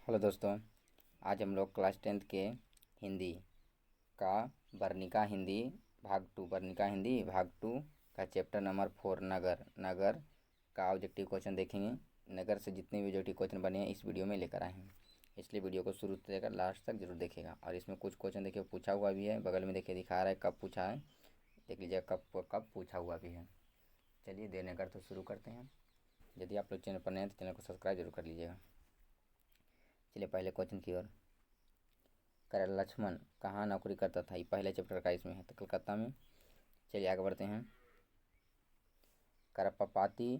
Hello दोस्तों। आज हम लोग क्लास 10th के हिंदी का वर्णिका हिंदी भाग 2 का चैप्टर नंबर 4 नगर का ऑब्जेक्टिव क्वेश्चन देखेंगे। नगर से जितने भी ऑब्जेक्टिव क्वेश्चन बने हैं इस वीडियो में लेकर आए हैं, इसलिए वीडियो को शुरू से लेकर लास्ट तक जरूर देखेगा। और इसमें कुछ क्वेश्चन देखिए पूछा हुआ भी है, बगल में देखिए दिखा रहा है कब पूछा है, देख लीजिए कब कब पूछा हुआ भी है। चलिए देर न कर तो शुरू करते हैं। यदि आप लोग चैनल पर नए हैं तो चैनल को सब्सक्राइब जरूर कर लीजिएगा। चलिए पहले क्वेश्चन की ओर। कर लक्ष्मण कहाँ नौकरी करता था, ये पहले चैप्टर का इसमें है, तो कलकत्ता में। चलिए आगे बढ़ते हैं। कर पपाती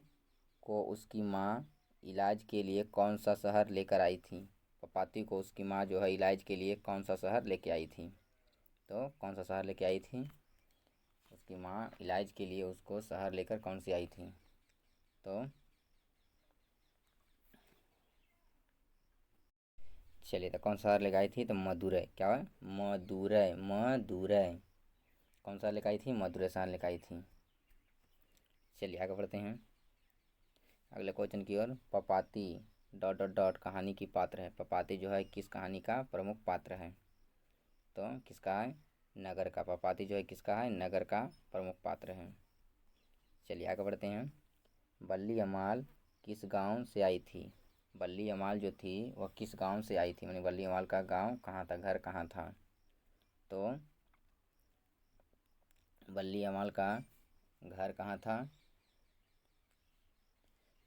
को उसकी माँ इलाज के लिए कौन सा शहर लेकर आई थी। पपाती को उसकी माँ जो है इलाज के लिए कौन सा शहर लेके आई थी, तो कौन सा शहर लेके आई थी। उसकी माँ इलाज के लिए उसको शहर लेकर कौन सी आई थी, तो चलिए तो कौन सा शहर लेकर आई थी, तो मदुरै। क्या है, मदुरै। कौन सा लेकर आई थी, मदुरै शहर लेकर आई थी। चलिए आगे बढ़ते हैं अगले क्वेश्चन की ओर। पपाती डॉट डॉट डॉट कहानी की पात्र है। पपाती जो है किस कहानी का प्रमुख पात्र है, तो किसका है, नगर का। पपाती जो है किसका है, नगर का प्रमुख पात्र है। चलिए आगे बढ़ते हैं। बल्ली अमाल किस गांव से आई थी। बल्ली अमाल जो थी वह किस गांव से आई थी, यानी बल्ली अमाल का गांव कहाँ था, घर कहाँ था, तो बल्ली अमाल का घर कहाँ था,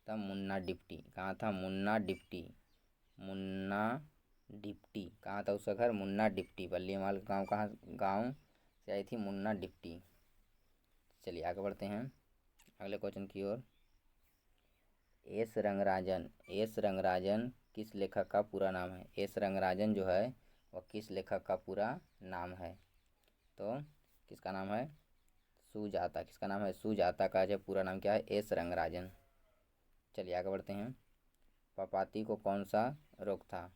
तब मुन्ना डिप्टी। कहाँ था, मुन्ना डिप्टी। मुन्ना डिप्टी कहाँ था उसका घर, मुन्ना डिप्टी। बल्ली अमाल गाँव कहाँ, गाँव से आई थी मुन्ना डिप्टी। चलिए आगे बढ़ते हैं अगले क्वेश्चन की ओर। एस रंगराजन किस लेखक का पूरा नाम है। एस रंगराजन जो है वह किस लेखक का पूरा नाम है, तो किसका नाम है, सुजाता। किसका नाम है, सुजाता का जो पूरा नाम क्या है, एस रंगराजन। चलिए आगे बढ़ते हैं। पपाती को कौन सा रोग था।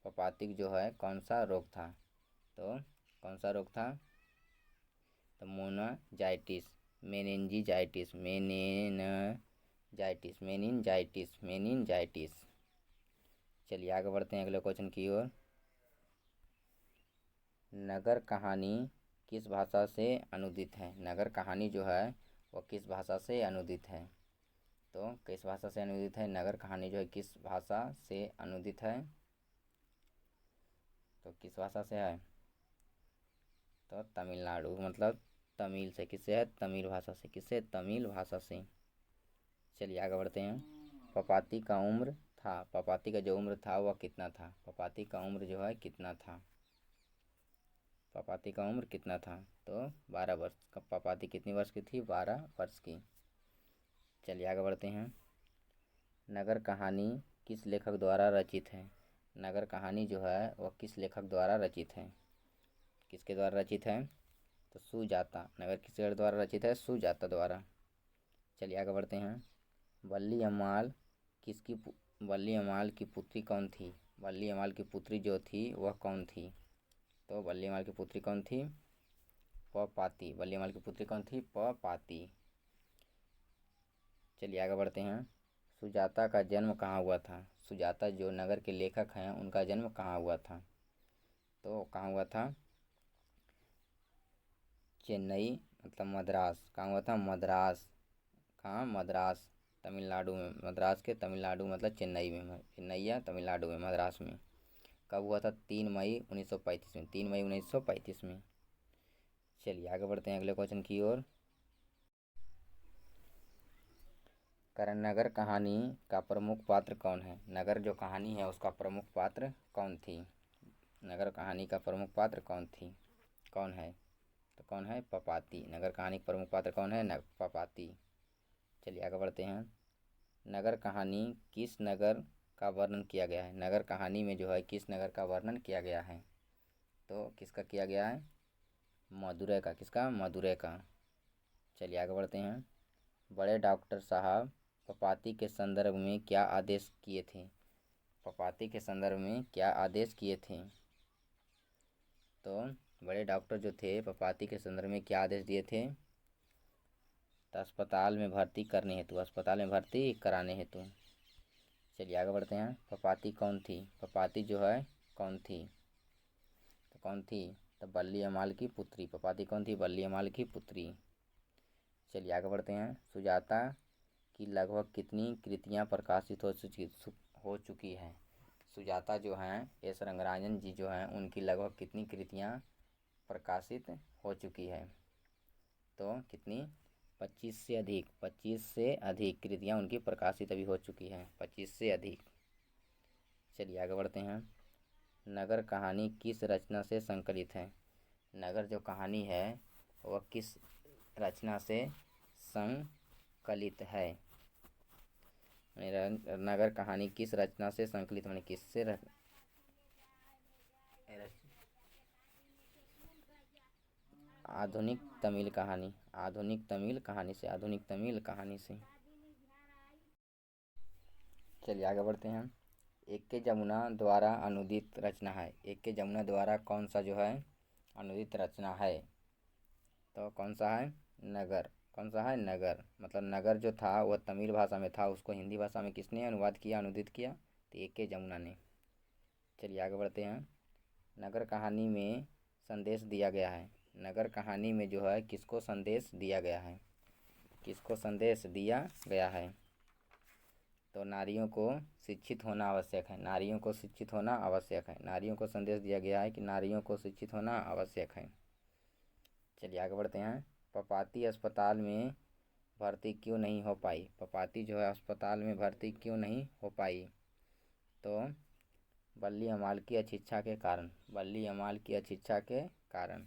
पपाती जो है कौन सा रोग था, तो कौन सा रोग था, तो मोनाजाइटिस, मेनिनजाइटिस। चलिए आगे बढ़ते हैं अगले क्वेश्चन की ओर। नगर कहानी किस भाषा से अनुदित है। नगर कहानी जो है वह किस भाषा से अनुदित है, तो किस भाषा से अनुदित है, नगर कहानी जो है किस भाषा से अनुदित है, तो किस भाषा से है, तो तमिलनाडु, मतलब तमिल से। किससे है, तमिल भाषा से। किससे, तमिल भाषा से। चलिए आगे बढ़ते हैं। पपाती का उम्र था, पपाती का जो उम्र था वह कितना था। पपाती का उम्र जो है कितना था, पपाती का उम्र कितना था, तो 12 वर्ष का। पपाती कितनी वर्ष की थी, 12 वर्ष की। चलिए आगे बढ़ते हैं। नगर कहानी किस लेखक द्वारा रचित है। नगर कहानी जो है वह किस लेखक द्वारा रचित है, किसके द्वारा रचित है, तो सुजाता। नगर किसके द्वारा रचित है, सुजाता द्वारा। चलिए आगे बढ़ते हैं। वल्ली अम्माल वल्ली अम्माल की पुत्री कौन थी। वल्ली अम्माल की पुत्री जो थी वह कौन थी, तो वल्ली अम्माल की पुत्री कौन थी, पपाती। वल्ली अम्माल की पुत्री कौन थी, पपाती। चलिए आगे बढ़ते हैं। सुजाता का जन्म कहाँ हुआ था। सुजाता जो नगर के लेखक हैं उनका जन्म कहाँ हुआ था, तो कहाँ हुआ था, चेन्नई, मतलब मद्रास। कहाँ हुआ था, मद्रास। कहाँ, मद्रास, तमिलनाडु में। मद्रास के तमिलनाडु मतलब चेन्नई में, चेन्नई या तमिलनाडु में, मद्रास में। कब हुआ था, 3 मई 1935 में। 3 मई 1935 में। चलिए आगे बढ़ते हैं अगले क्वेश्चन की ओर। नगर कहानी का प्रमुख पात्र कौन है। नगर जो कहानी है उसका प्रमुख पात्र कौन थी। नगर कहानी का प्रमुख पात्र कौन है, तो कौन है, पपाती। नगर कहानी का प्रमुख पात्र कौन है, पपाती। चलिए आगे बढ़ते हैं। नगर कहानी किस नगर का वर्णन किया गया है। नगर कहानी में जो है किस नगर का वर्णन किया गया है, तो किसका किया गया है, मदुरै का। किसका, मदुरै का। चलिए आगे बढ़ते हैं। बड़े डॉक्टर साहब पपाती के संदर्भ में क्या आदेश किए थे। पपाती के संदर्भ में क्या आदेश किए थे, तो बड़े डॉक्टर जो थे पपाती के संदर्भ में क्या आदेश दिए थे, तो अस्पताल में भर्ती करने हेतु, अस्पताल में भर्ती कराने हेतु। चलिए आगे बढ़ते हैं। पपाती कौन थी? पपाती जो है कौन थी? तो कौन थी? तो बल्ली अमाल की पुत्री। पपाती कौन थी? बल्ली अमाल की पुत्री। चलिए आगे बढ़ते हैं। सुजाता की लगभग कितनी कृतियाँ प्रकाशित हो चुकी हैं? सुजाता जो हैं एस रंगराजन जी जो हैं उनकी लगभग कितनी कृतियाँ प्रकाशित हो चुकी है? तो कितनी? 25 से अधिक। 25 से अधिक कृतियाँ उनकी प्रकाशित अभी हो चुकी हैं, 25 से अधिक। चलिए आगे बढ़ते हैं। नगर कहानी किस रचना से संकलित है? नगर जो कहानी है वह किस रचना से संकलित है? नगर कहानी किस रचना से संकलित माने किससे आधुनिक तमिल कहानी। आधुनिक तमिल कहानी से। आधुनिक तमिल कहानी से। चलिए आगे बढ़ते हैं। एक के जमुना द्वारा अनुदित रचना है। एक के जमुना द्वारा कौन सा जो है अनुदित रचना है? तो कौन सा है? नगर। कौन सा है? नगर। मतलब नगर जो था वह तमिल भाषा में था, उसको हिंदी भाषा में किसने अनुवाद किया, अनुदित किया? तो एक के जमुना ने। चलिए आगे बढ़ते हैं। नगर कहानी में संदेश दिया गया है। नगर कहानी में जो है किसको संदेश दिया गया है? किसको संदेश दिया गया है? तो नारियों को शिक्षित होना आवश्यक है। नारियों को शिक्षित होना आवश्यक है। नारियों को संदेश दिया गया है कि नारियों को शिक्षित होना आवश्यक है। चलिए आगे बढ़ते हैं। पपाती अस्पताल में भर्ती क्यों नहीं हो पाई? पपाती जो है अस्पताल में भर्ती क्यों नहीं हो पाई? तो बल्ली अमाल की अशिक्षा के कारण। बल्ली अमाल की अशिक्षा के कारण।